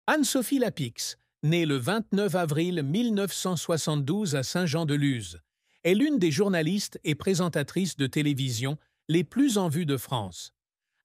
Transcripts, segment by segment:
Anne-Sophie Lapix, née le 29 avril 1972 à Saint-Jean-de-Luz, est l'une des journalistes et présentatrices de télévision les plus en vue de France.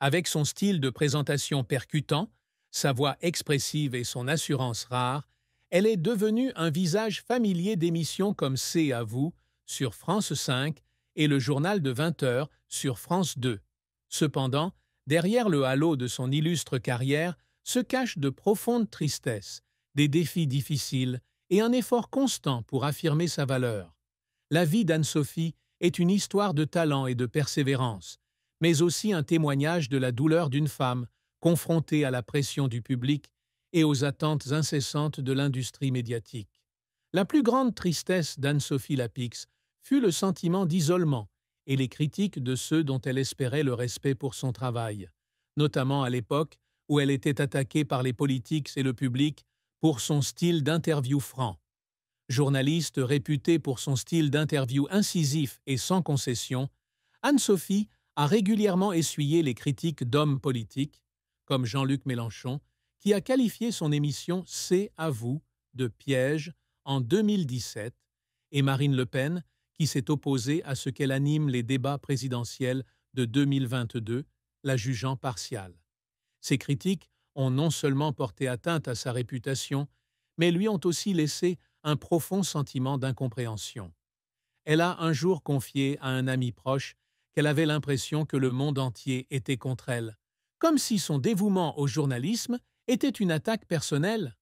Avec son style de présentation percutant, sa voix expressive et son assurance rare, elle est devenue un visage familier d'émissions comme C'est à vous sur France 5 et le journal de 20 heures sur France 2. Cependant, derrière le halo de son illustre carrière se cachent de profondes tristesses, des défis difficiles et un effort constant pour affirmer sa valeur. La vie d'Anne-Sophie est une histoire de talent et de persévérance, mais aussi un témoignage de la douleur d'une femme confrontée à la pression du public et aux attentes incessantes de l'industrie médiatique. La plus grande tristesse d'Anne-Sophie Lapix fut le sentiment d'isolement et les critiques de ceux dont elle espérait le respect pour son travail, notamment à l'époque où elle était attaquée par les politiques et le public pour son style d'interview franc. Journaliste réputée pour son style d'interview incisif et sans concession, Anne-Sophie a régulièrement essuyé les critiques d'hommes politiques, comme Jean-Luc Mélenchon, qui a qualifié son émission C'est à vous de piège en 2017, et Marine Le Pen, qui s'est opposée à ce qu'elle anime les débats présidentiels de 2022, la jugeant partiale. Ces critiques ont non seulement porté atteinte à sa réputation, mais lui ont aussi laissé un profond sentiment d'incompréhension. Elle a un jour confié à un ami proche qu'elle avait l'impression que le monde entier était contre elle, comme si son dévouement au journalisme était une attaque personnelle.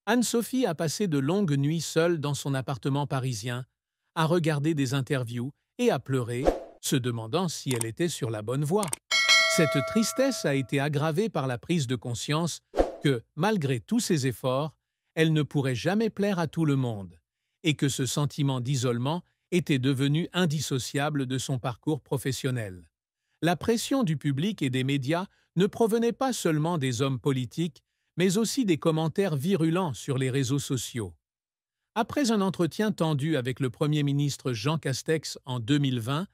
Anne-Sophie a passé de longues nuits seule dans son appartement parisien, à regarder des interviews et à pleurer, se demandant si elle était sur la bonne voie. Cette tristesse a été aggravée par la prise de conscience que, malgré tous ses efforts, elle ne pourrait jamais plaire à tout le monde, et que ce sentiment d'isolement était devenu indissociable de son parcours professionnel. La pression du public et des médias ne provenait pas seulement des hommes politiques, mais aussi des commentaires virulents sur les réseaux sociaux. Après un entretien tendu avec le Premier ministre Jean Castex en 2020,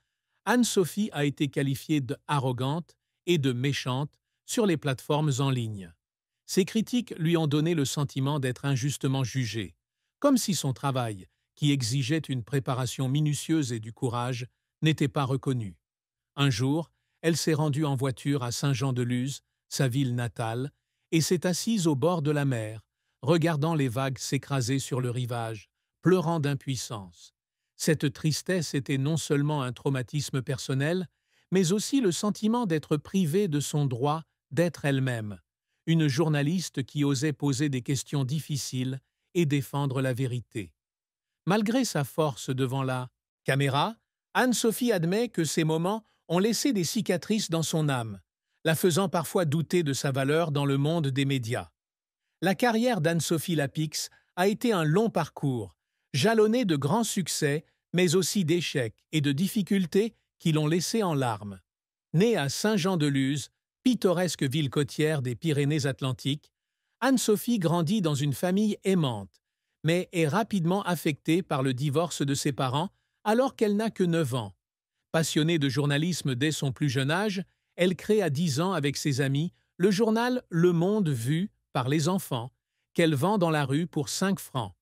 Anne-Sophie a été qualifiée d'arrogante et de méchante sur les plateformes en ligne. Ces critiques lui ont donné le sentiment d'être injustement jugée, comme si son travail, qui exigeait une préparation minutieuse et du courage, n'était pas reconnu. Un jour, elle s'est rendue en voiture à Saint-Jean-de-Luz, sa ville natale, et s'est assise au bord de la mer, regardant les vagues s'écraser sur le rivage, pleurant d'impuissance. Cette tristesse était non seulement un traumatisme personnel, mais aussi le sentiment d'être privée de son droit d'être elle-même, une journaliste qui osait poser des questions difficiles et défendre la vérité. Malgré sa force devant la caméra, Anne-Sophie admet que ces moments ont laissé des cicatrices dans son âme, la faisant parfois douter de sa valeur dans le monde des médias. La carrière d'Anne-Sophie Lapix a été un long parcours, jalonné de grands succès, mais aussi d'échecs et de difficultés qui l'ont laissée en larmes. Née à Saint-Jean-de-Luz, pittoresque ville côtière des Pyrénées-Atlantiques, Anne-Sophie grandit dans une famille aimante, mais est rapidement affectée par le divorce de ses parents alors qu'elle n'a que 9 ans. Passionnée de journalisme dès son plus jeune âge, elle crée à 10 ans avec ses amis le journal Le Monde vu par les enfants, qu'elle vend dans la rue pour 5 francs.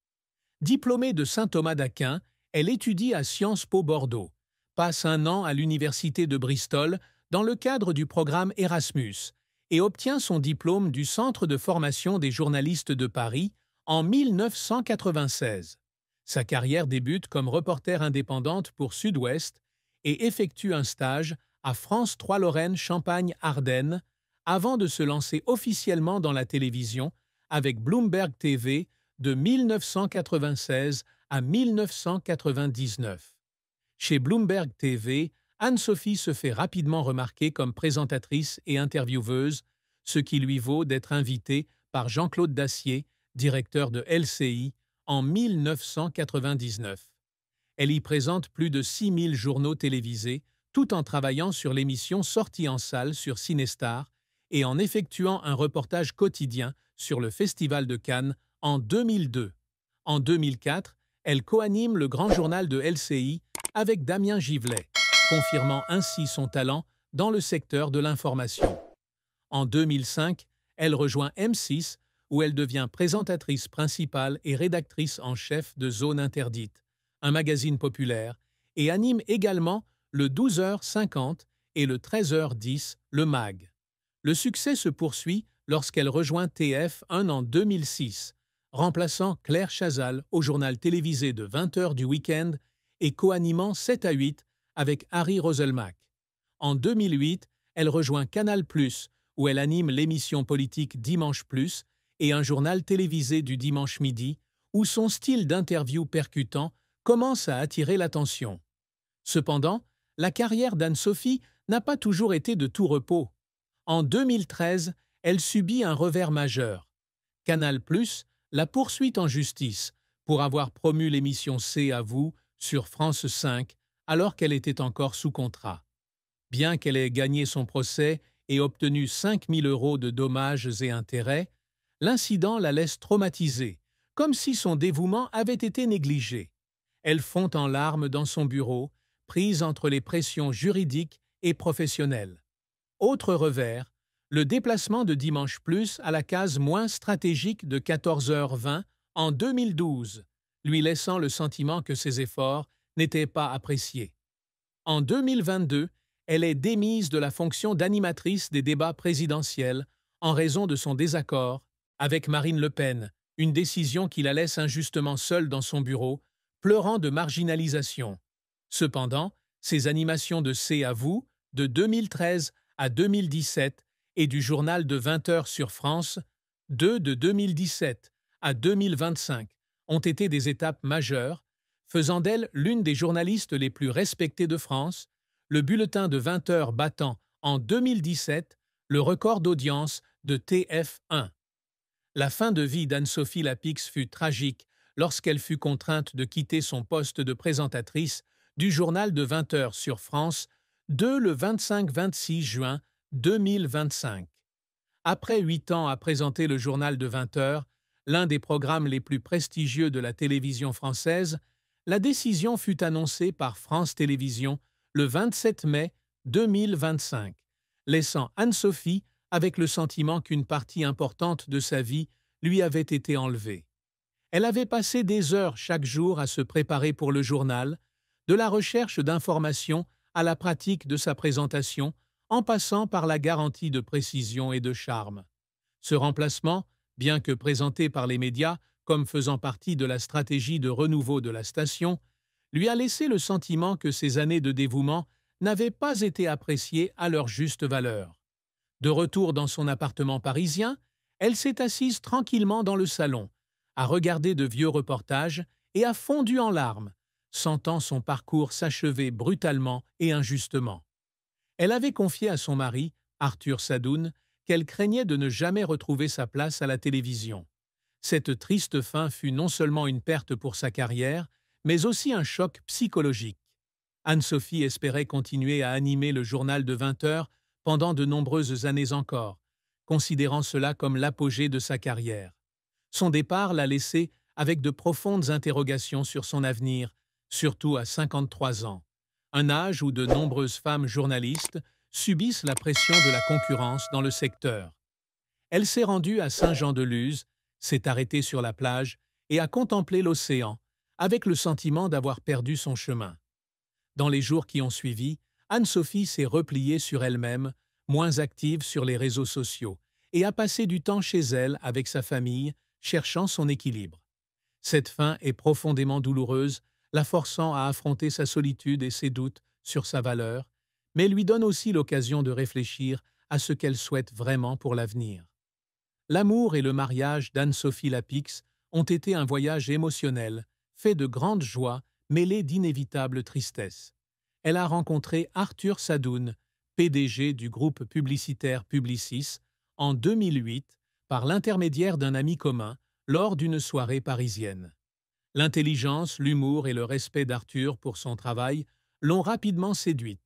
Diplômée de Saint-Thomas d'Aquin, elle étudie à Sciences Po Bordeaux, passe un an à l'université de Bristol dans le cadre du programme Erasmus et obtient son diplôme du Centre de formation des journalistes de Paris en 1996. Sa carrière débute comme reporter indépendante pour Sud-Ouest et effectue un stage à France 3 Lorraine Champagne-Ardenne avant de se lancer officiellement dans la télévision avec Bloomberg TV de 1996 à 1999. Chez Bloomberg TV, Anne-Sophie se fait rapidement remarquer comme présentatrice et intervieweuse, ce qui lui vaut d'être invitée par Jean-Claude Dacier, directeur de LCI, en 1999. Elle y présente plus de 6000 journaux télévisés, tout en travaillant sur l'émission Sortie en salle sur Cinestar et en effectuant un reportage quotidien sur le Festival de Cannes en 2002. En 2004, elle coanime le grand journal de LCI avec Damien Givlet, confirmant ainsi son talent dans le secteur de l'information. En 2005, elle rejoint M6 où elle devient présentatrice principale et rédactrice en chef de Zone Interdite, un magazine populaire, et anime également le 12h50 et le 13h10, le MAG. Le succès se poursuit lorsqu'elle rejoint TF1 en 2006, remplaçant Claire Chazal au journal télévisé de 20h du week-end et co-animant 7 à 8 avec Harry Roselmack. En 2008, elle rejoint Canal+, où elle anime l'émission politique Dimanche Plus et un journal télévisé du dimanche midi, où son style d'interview percutant commence à attirer l'attention. Cependant, la carrière d'Anne-Sophie n'a pas toujours été de tout repos. En 2013, elle subit un revers majeur. Canal+, la poursuit en justice pour avoir promu l'émission C'est à vous sur France 5 alors qu'elle était encore sous contrat. Bien qu'elle ait gagné son procès et obtenu 5 000 € de dommages et intérêts, l'incident la laisse traumatisée, comme si son dévouement avait été négligé. Elle fond en larmes dans son bureau, prise entre les pressions juridiques et professionnelles. Autre revers, le déplacement de Dimanche Plus à la case moins stratégique de 14h20 en 2012, lui laissant le sentiment que ses efforts n'étaient pas appréciés. En 2022, elle est démise de la fonction d'animatrice des débats présidentiels en raison de son désaccord avec Marine Le Pen, une décision qui la laisse injustement seule dans son bureau, pleurant de marginalisation. Cependant, ses animations de C'est à vous, de 2013 à 2017, et du journal de 20h sur France 2 de 2017 à 2025 ont été des étapes majeures, faisant d'elle l'une des journalistes les plus respectées de France, le bulletin de 20h battant en 2017 le record d'audience de TF1. La fin de vie d'Anne-Sophie Lapix fut tragique lorsqu'elle fut contrainte de quitter son poste de présentatrice du journal de 20h sur France 2 le 25-26 juin 2025. Après 8 ans à présenter le journal de 20h, l'un des programmes les plus prestigieux de la télévision française, la décision fut annoncée par France Télévisions le 27 mai 2025, laissant Anne-Sophie avec le sentiment qu'une partie importante de sa vie lui avait été enlevée. Elle avait passé des heures chaque jour à se préparer pour le journal, de la recherche d'informations à la pratique de sa présentation, en passant par la garantie de précision et de charme. Ce remplacement, bien que présenté par les médias comme faisant partie de la stratégie de renouveau de la station, lui a laissé le sentiment que ses années de dévouement n'avaient pas été appréciées à leur juste valeur. De retour dans son appartement parisien, elle s'est assise tranquillement dans le salon, a regardé de vieux reportages et a fondu en larmes, sentant son parcours s'achever brutalement et injustement. Elle avait confié à son mari, Arthur Sadoun, qu'elle craignait de ne jamais retrouver sa place à la télévision. Cette triste fin fut non seulement une perte pour sa carrière, mais aussi un choc psychologique. Anne-Sophie espérait continuer à animer le journal de 20h pendant de nombreuses années encore, considérant cela comme l'apogée de sa carrière. Son départ l'a laissée avec de profondes interrogations sur son avenir, surtout à 53 ans, un âge où de nombreuses femmes journalistes subissent la pression de la concurrence dans le secteur. Elle s'est rendue à Saint-Jean-de-Luz, s'est arrêtée sur la plage et a contemplé l'océan, avec le sentiment d'avoir perdu son chemin. Dans les jours qui ont suivi, Anne-Sophie s'est repliée sur elle-même, moins active sur les réseaux sociaux, et a passé du temps chez elle avec sa famille, cherchant son équilibre. Cette fin est profondément douloureuse, la forçant à affronter sa solitude et ses doutes sur sa valeur, mais lui donne aussi l'occasion de réfléchir à ce qu'elle souhaite vraiment pour l'avenir. L'amour et le mariage d'Anne-Sophie Lapix ont été un voyage émotionnel, fait de grandes joies mêlées d'inévitables tristesses. Elle a rencontré Arthur Sadoun, PDG du groupe publicitaire Publicis, en 2008, par l'intermédiaire d'un ami commun, lors d'une soirée parisienne. L'intelligence, l'humour et le respect d'Arthur pour son travail l'ont rapidement séduite.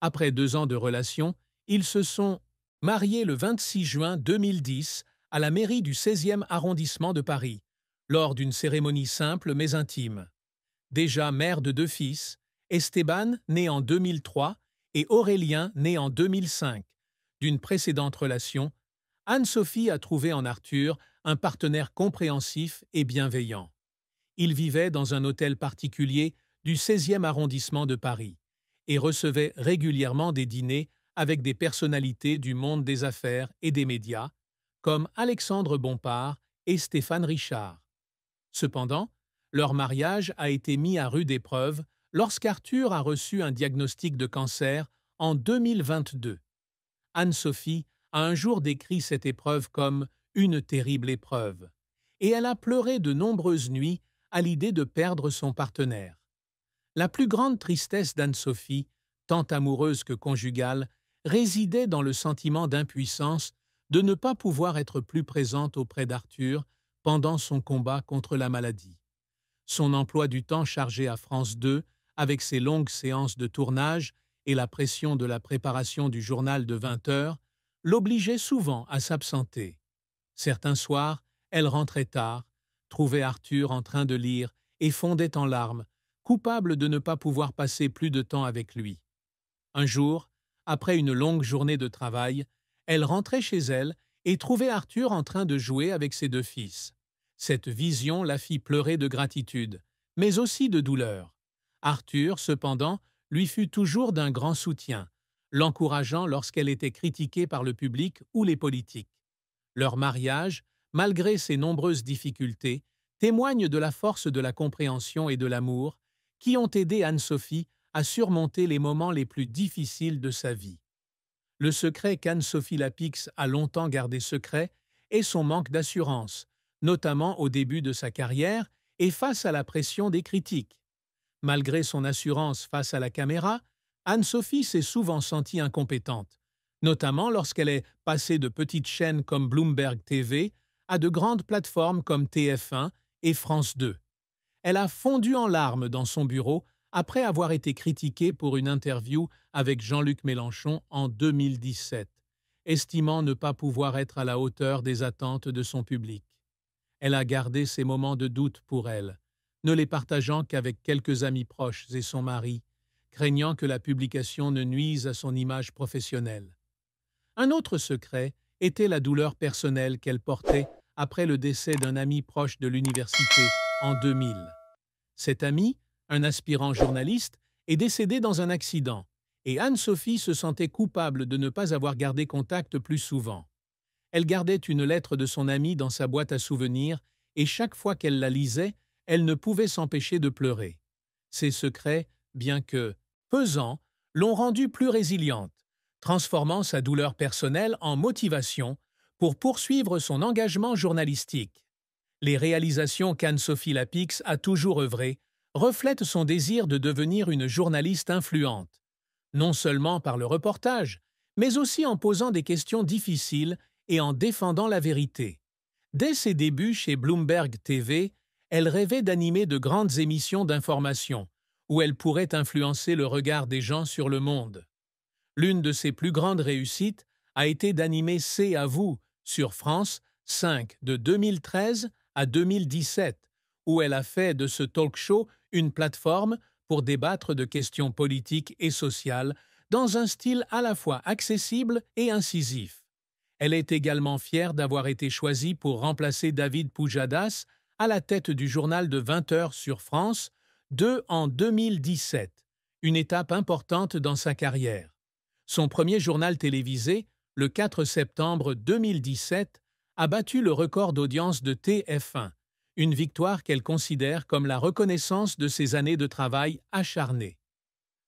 Après 2 ans de relation, ils se sont mariés le 26 juin 2010 à la mairie du 16e arrondissement de Paris, lors d'une cérémonie simple mais intime. Déjà mère de 2 fils, Esteban, né en 2003, et Aurélien, né en 2005, d'une précédente relation, Anne-Sophie a trouvé en Arthur un partenaire compréhensif et bienveillant. Il vivait dans un hôtel particulier du 16e arrondissement de Paris et recevait régulièrement des dîners avec des personnalités du monde des affaires et des médias, comme Alexandre Bompard et Stéphane Richard. Cependant, leur mariage a été mis à rude épreuve lorsqu'Arthur a reçu un diagnostic de cancer en 2022. Anne-Sophie a un jour décrit cette épreuve comme « une terrible épreuve » et elle a pleuré de nombreuses nuits à l'idée de perdre son partenaire. La plus grande tristesse d'Anne-Sophie, tant amoureuse que conjugale, résidait dans le sentiment d'impuissance de ne pas pouvoir être plus présente auprès d'Arthur pendant son combat contre la maladie. Son emploi du temps chargé à France 2, avec ses longues séances de tournage et la pression de la préparation du journal de 20 heures, l'obligeait souvent à s'absenter. Certains soirs, elle rentrait tard, trouvait Arthur en train de lire et fondait en larmes, coupable de ne pas pouvoir passer plus de temps avec lui. Un jour, après une longue journée de travail, elle rentrait chez elle et trouvait Arthur en train de jouer avec ses deux fils. Cette vision la fit pleurer de gratitude, mais aussi de douleur. Arthur, cependant, lui fut toujours d'un grand soutien, l'encourageant lorsqu'elle était critiquée par le public ou les politiques. Leur mariage, malgré ses nombreuses difficultés, témoigne de la force de la compréhension et de l'amour qui ont aidé Anne-Sophie à surmonter les moments les plus difficiles de sa vie. Le secret qu'Anne-Sophie Lapix a longtemps gardé secret est son manque d'assurance, notamment au début de sa carrière et face à la pression des critiques. Malgré son assurance face à la caméra, Anne-Sophie s'est souvent sentie incompétente, notamment lorsqu'elle est passée de petites chaînes comme Bloomberg TV à de grandes plateformes comme TF1 et France 2. Elle a fondu en larmes dans son bureau après avoir été critiquée pour une interview avec Jean-Luc Mélenchon en 2017, estimant ne pas pouvoir être à la hauteur des attentes de son public. Elle a gardé ces moments de doute pour elle, ne les partageant qu'avec quelques amis proches et son mari, craignant que la publication ne nuise à son image professionnelle. Un autre secret était la douleur personnelle qu'elle portait après le décès d'un ami proche de l'université en 2000. Cet ami, un aspirant journaliste, est décédé dans un accident, et Anne-Sophie se sentait coupable de ne pas avoir gardé contact plus souvent. Elle gardait une lettre de son ami dans sa boîte à souvenirs, et chaque fois qu'elle la lisait, elle ne pouvait s'empêcher de pleurer. Ces secrets, bien que pesants, l'ont rendue plus résiliente, transformant sa douleur personnelle en motivation pour poursuivre son engagement journalistique. Les réalisations qu'Anne-Sophie Lapix a toujours œuvrées reflètent son désir de devenir une journaliste influente, non seulement par le reportage, mais aussi en posant des questions difficiles et en défendant la vérité. Dès ses débuts chez Bloomberg TV, elle rêvait d'animer de grandes émissions d'information, où elle pourrait influencer le regard des gens sur le monde. L'une de ses plus grandes réussites a été d'animer C'est à vous sur France 5 de 2013 à 2017, où elle a fait de ce talk-show une plateforme pour débattre de questions politiques et sociales dans un style à la fois accessible et incisif. Elle est également fière d'avoir été choisie pour remplacer David Pujadas à la tête du journal de 20 heures sur France 2 en 2017, une étape importante dans sa carrière. Son premier journal télévisé, le 4 septembre 2017, a battu le record d'audience de TF1, une victoire qu'elle considère comme la reconnaissance de ses années de travail acharné.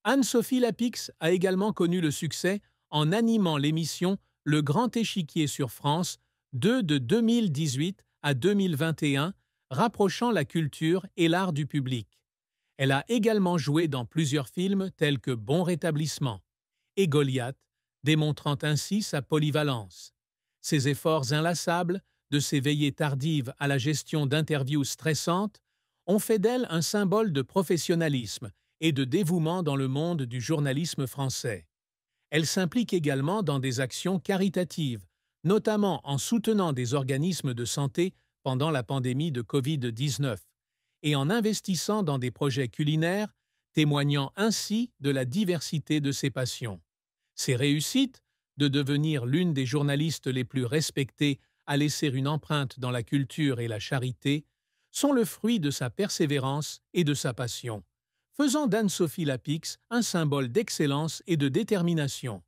Anne-Sophie Lapix a également connu le succès en animant l'émission Le Grand Échiquier sur France 2 de 2018 à 2021, rapprochant la culture et l'art du public. Elle a également joué dans plusieurs films tels que Bon Rétablissement et Goliath, démontrant ainsi sa polyvalence. Ses efforts inlassables, de ses veillées tardives à la gestion d'interviews stressantes, ont fait d'elle un symbole de professionnalisme et de dévouement dans le monde du journalisme français. Elle s'implique également dans des actions caritatives, notamment en soutenant des organismes de santé pendant la pandémie de Covid-19 et en investissant dans des projets culinaires, témoignant ainsi de la diversité de ses passions. Ses réussites, de devenir l'une des journalistes les plus respectées à laisser une empreinte dans la culture et la charité, sont le fruit de sa persévérance et de sa passion, faisant d'Anne-Sophie Lapix un symbole d'excellence et de détermination.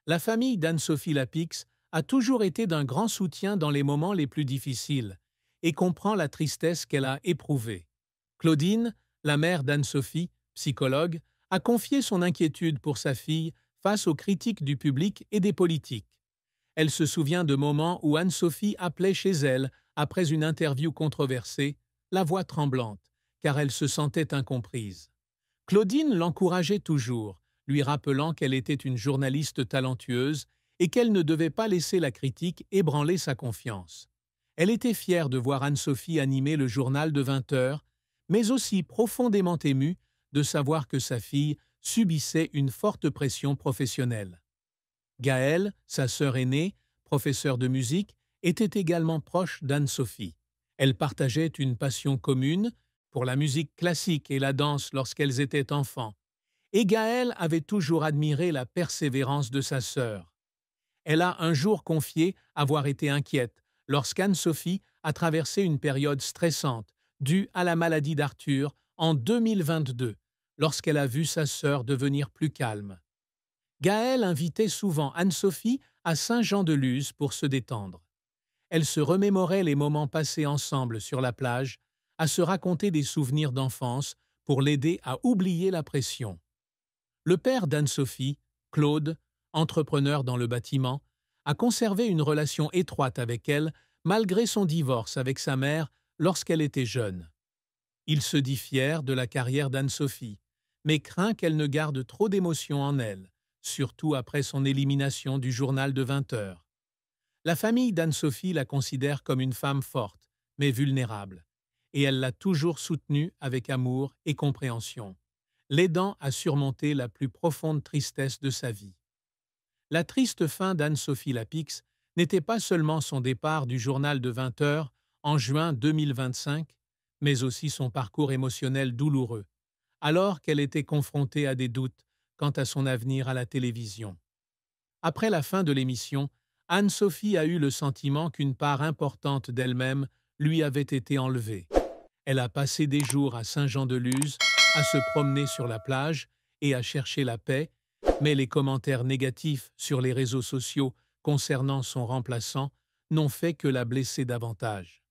La famille d'Anne-Sophie Lapix a toujours été d'un grand soutien dans les moments les plus difficiles et comprend la tristesse qu'elle a éprouvée. Claudine, la mère d'Anne-Sophie, psychologue, a confié son inquiétude pour sa fille face aux critiques du public et des politiques. Elle se souvient de moments où Anne-Sophie appelait chez elle, après une interview controversée, la voix tremblante, car elle se sentait incomprise. Claudine l'encourageait toujours, lui rappelant qu'elle était une journaliste talentueuse et qu'elle ne devait pas laisser la critique ébranler sa confiance. Elle était fière de voir Anne-Sophie animer le journal de 20 heures, mais aussi profondément émue de savoir que sa fille subissait une forte pression professionnelle. Gaëlle, sa sœur aînée, professeure de musique, était également proche d'Anne-Sophie. Elles partageaient une passion commune pour la musique classique et la danse lorsqu'elles étaient enfants, et Gaëlle avait toujours admiré la persévérance de sa sœur. Elle a un jour confié avoir été inquiète lorsqu'Anne-Sophie a traversé une période stressante due à la maladie d'Arthur en 2022, lorsqu'elle a vu sa sœur devenir plus calme. Gaëlle invitait souvent Anne-Sophie à Saint-Jean-de-Luz pour se détendre. Elle se remémorait les moments passés ensemble sur la plage, à se raconter des souvenirs d'enfance pour l'aider à oublier la pression. Le père d'Anne-Sophie, Claude, entrepreneur dans le bâtiment, a conservé une relation étroite avec elle malgré son divorce avec sa mère lorsqu'elle était jeune. Il se dit fier de la carrière d'Anne-Sophie, mais craint qu'elle ne garde trop d'émotions en elle, surtout après son élimination du journal de 20 heures. La famille d'Anne-Sophie la considère comme une femme forte, mais vulnérable, et elle l'a toujours soutenue avec amour et compréhension, l'aidant à surmonter la plus profonde tristesse de sa vie. La triste fin d'Anne-Sophie Lapix n'était pas seulement son départ du journal de 20 heures en juin 2025, mais aussi son parcours émotionnel douloureux, alors qu'elle était confrontée à des doutes quant à son avenir à la télévision. Après la fin de l'émission, Anne-Sophie a eu le sentiment qu'une part importante d'elle-même lui avait été enlevée. Elle a passé des jours à Saint-Jean-de-Luz, à se promener sur la plage et à chercher la paix, mais les commentaires négatifs sur les réseaux sociaux concernant son remplaçant n'ont fait que la blesser davantage.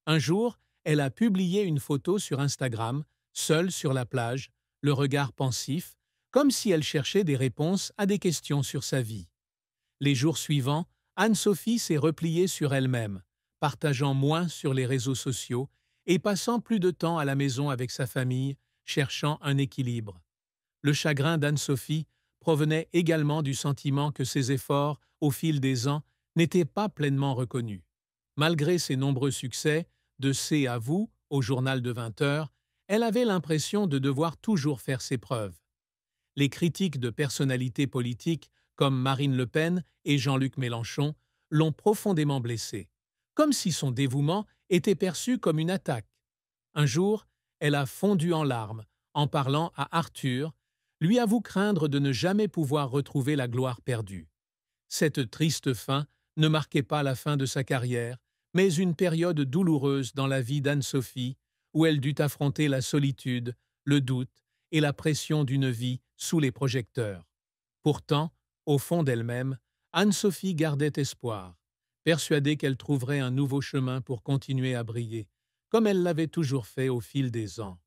Un jour, elle a publié une photo sur Instagram, seule sur la plage, le regard pensif, comme si elle cherchait des réponses à des questions sur sa vie. Les jours suivants, Anne-Sophie s'est repliée sur elle-même, partageant moins sur les réseaux sociaux et passant plus de temps à la maison avec sa famille, cherchant un équilibre. Le chagrin d'Anne-Sophie provenait également du sentiment que ses efforts, au fil des ans, n'étaient pas pleinement reconnus. Malgré ses nombreux succès, de C'est à vous au journal de 20 heures, elle avait l'impression de devoir toujours faire ses preuves. Les critiques de personnalités politiques comme Marine Le Pen et Jean-Luc Mélenchon l'ont profondément blessée, comme si son dévouement était perçu comme une attaque. Un jour, elle a fondu en larmes en parlant à Arthur, lui avoue craindre de ne jamais pouvoir retrouver la gloire perdue. Cette triste fin ne marquait pas la fin de sa carrière, mais une période douloureuse dans la vie d'Anne-Sophie, où elle dut affronter la solitude, le doute et la pression d'une vie sous les projecteurs. Pourtant, au fond d'elle-même, Anne-Sophie gardait espoir, persuadée qu'elle trouverait un nouveau chemin pour continuer à briller, comme elle l'avait toujours fait au fil des ans.